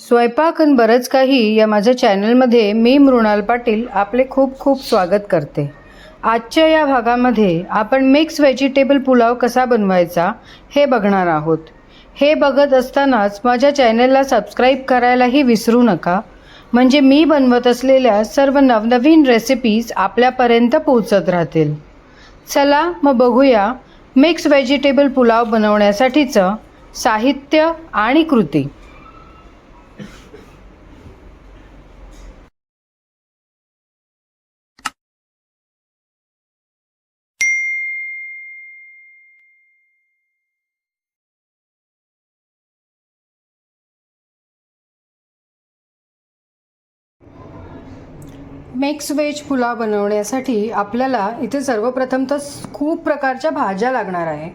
स्वयंपाक आणि बरंच काही या माझ्या चॅनलमध्ये मी मृणाल पाटील आपले खूप खूप स्वागत करते। आजच्या या भागामध्ये आपण मिक्स व्हेजिटेबल पुलाव कसा बनवायचा हे बघणार आहोत। हे बघत असतानाच माझ्या चॅनलला सबस्क्राईब करायलाही विसरू नका, म्हणजे मी बनवत असलेल्या सर्व नवनवीन रेसिपीज आपल्यापर्यंत पोहोचत राहतील। चला मग बघूया मिक्स व्हेजिटेबल पुलाव बनवण्यासाठीचं साहित्य आणि कृती। मिक्स व्हेज पुलाव बनवण्यासाठी आपल्याला इथे सर्वप्रथम तर खूप प्रकारच्या भाज्या लागणार आहे,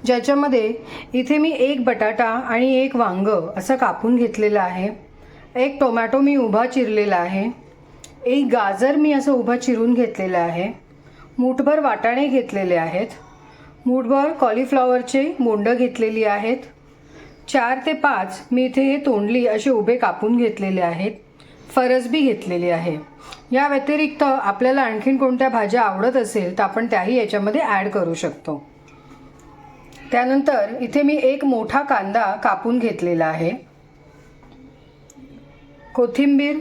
ज्याच्यामध्ये इथे मी एक बटाटा आणि एक वांग असं कापून घेतलेलं आहे, एक टोमॅटो मी उभा चिरलेला आहे, एक गाजर मी असं उभा चिरून घेतलेलं आहे, मूठभर वाटाणे घेतलेले आहेत, मूठभर कॉलीफ्लॉवरचे बोंडं घेतलेली आहेत, 4 ते 5 मी इथे हे तोंडली असे उभे कापून घेतलेले आहेत, फरसबी घेतलेली आहे। या व्यतिरिक्त आपल्याला आणखीन कोणत्या भाज्या आवडत असेल तर आपण त्याही याच्यामध्ये ॲड करू शकतो। त्यानंतर इथे मी एक मोठा कांदा कापून घेतलेला आहे, कोथिंबीर,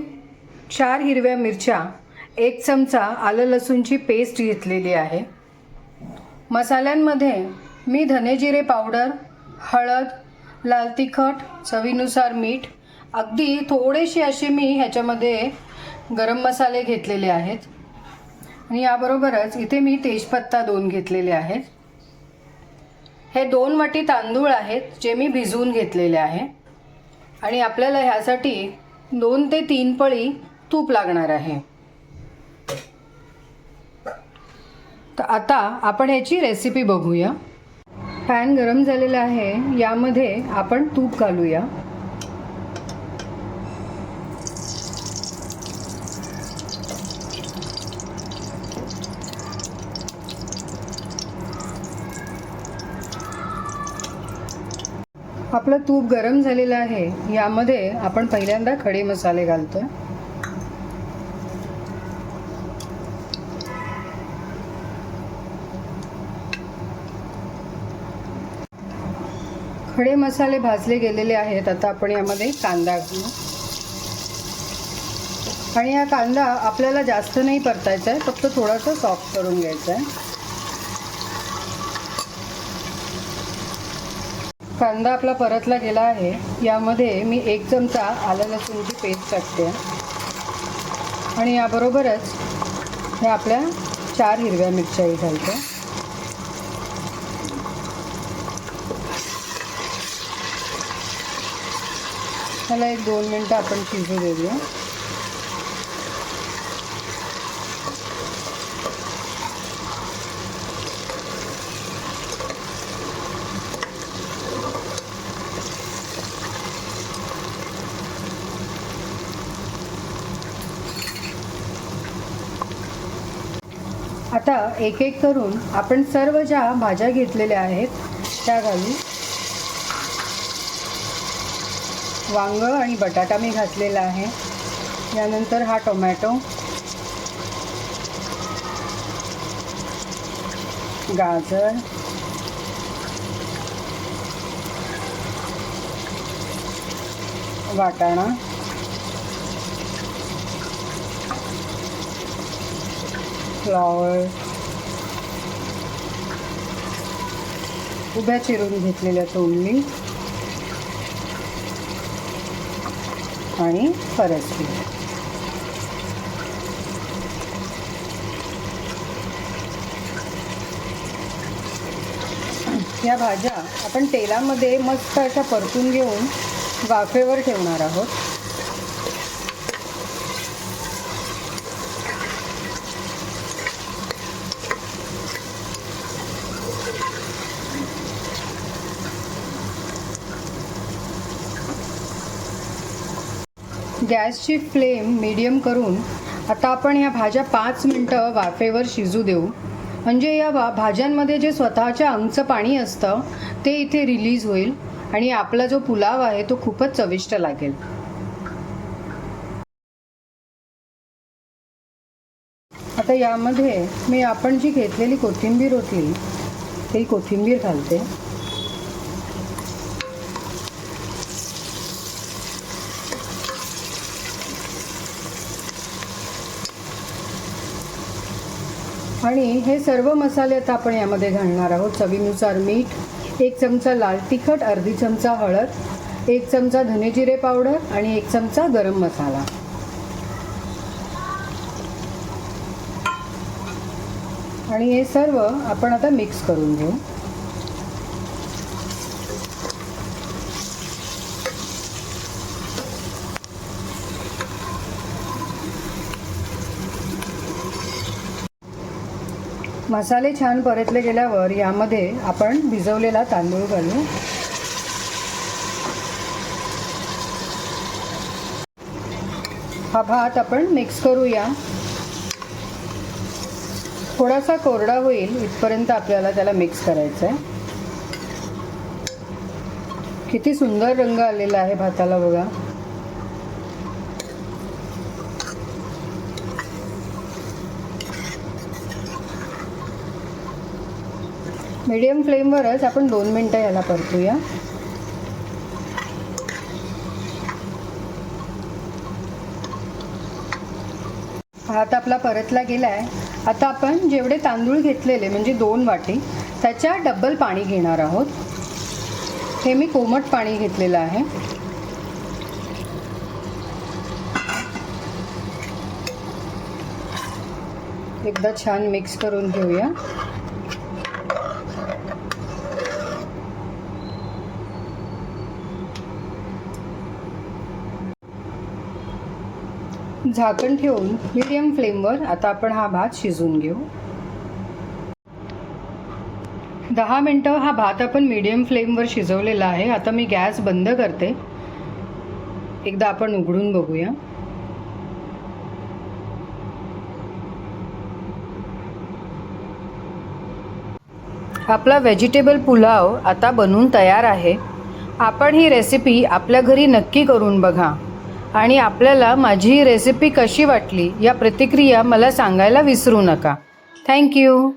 4 हिरव्या मिरच्या, 1 चमचा आलं लसूणची पेस्ट घेतलेली आहे। मसाल्यांमध्ये मी धने जिरे पावडर, हळद, लाल तिखट, चवीनुसार मीठ, अगदी थोडेसे असे मी ह्याच्यामध्ये गरम मसाले घेतलेले आहेत आणि याबरोबरच इथे मी तेजपत्ता 2 घेतलेले आहेत। हे 2 वाटी तांदूळ आहेत जे मी भिजवून घेतलेले आहे आणि आपल्याला ह्यासाठी 2 ते 3 पळी तूप लागणार आहे। तर आता आपण ह्याची रेसिपी बघूया। पॅन गरम झालेला आहे, यामध्ये आपण तूप घालूया। आपलं तूप गरम झालेलं आहे, यामध्ये आपण पहिल्यांदा खडे मसाले घालतोय। खडे मसाले भाजले गेलेले आहेत। आता आपण यामध्ये कांदा घालू आणि हा कांदा आपल्याला जास्त नाही परतायचा आहे, फक्त थोडासा सॉफ्ट करून घ्यायचा आहे। कांदा आपला परतला गेला आहे, यामध्ये मी 1 चमचा आलं लसूणची पेस्ट टाकते आणि याबरोबरच हे आपल्या 4 हिरव्या मिरच्याही घालते। त्याला 1-2 मिनटं आपण शिजू देऊया। आता एक एक करून आपण सर्व ज्या भाज्या घेतलेल्या आहेत त्या घालू। वांग आणि बटाटा मी घातलेला आहे, यानंतर हा टोमॅटो, गाजर, वाटाणा, फ्लॉवर, उभ्या चिरून घेतलेल्या तोंडली आणि फरसबी। या भाज्या आपण तेलामध्ये मस्त अशा परतून घेऊन वाफेवर ठेवणार आहोत। गॅसची फ्लेम मीडियम करून आता आपण ह्या भाज्या 5 मिनिटं वाफेवर शिजू देऊ, म्हणजे या भाज्यांमध्ये जे स्वतःच्या अंगचं पाणी असतं ते इथे रिलीज होईल आणि आपला जो पुलाव आहे तो खूपच चविष्ट लागेल। आता यामध्ये मी आपण जी घेतलेली कोथिंबीर होती ती कोथिंबीर घालते. आणि हे सर्व मसाले आता आपण यामध्ये घालणार आहोत. चवीनुसार मीठ, 1 चमचा लाल तिखट, अर्धी चमचा हळद, 1 चमचा धने जिरे पावडर आणि 1 चमचा गरम मसाला. आणि हे सर्व आपण आता मिक्स करून घेऊ. मसाले छान परतले गेल्यावर यामध्ये आपण भिजवलेला तांदूळ घालू. हा भात आपण मिक्स करूया. थोडासा कोरडा होईल इथपर्यंत आपल्याला त्याला मिक्स करायचं आहे. किती सुंदर रंग आलेला आहे भाताला बघा. मीडियम फ्लेमवरच आपण 2 मिनिटं याला परतूया. भात आपला परतला गेला आहे. आता आपण जेवढे तांदूळ घेतलेले म्हणजे 2 वाटी त्याच्या डबल पाणी घेणार आहोत. हे मी कोमट पाणी घेतलेलं आहे. एकदा छान मिक्स करून घेऊया. झाकण ठेवून मीडियम फ्लेमवर आता आपण हा भात शिजवून घेऊ. 10 मिनिटं हा भात आपण मीडियम फ्लेमवर शिजवलेला आहे. आता मी गॅस बंद करते. एकदा आपण उघडून बघूया. आपला व्हेजिटेबल पुलाव आता बनवून तयार आहे. आपण ही रेसिपी आपल्या घरी नक्की करून बघा आणि आपल्याला माझी ही रेसिपी कशी वाटली या प्रतिक्रिया मला सांगायला विसरू नका. थँक्यू.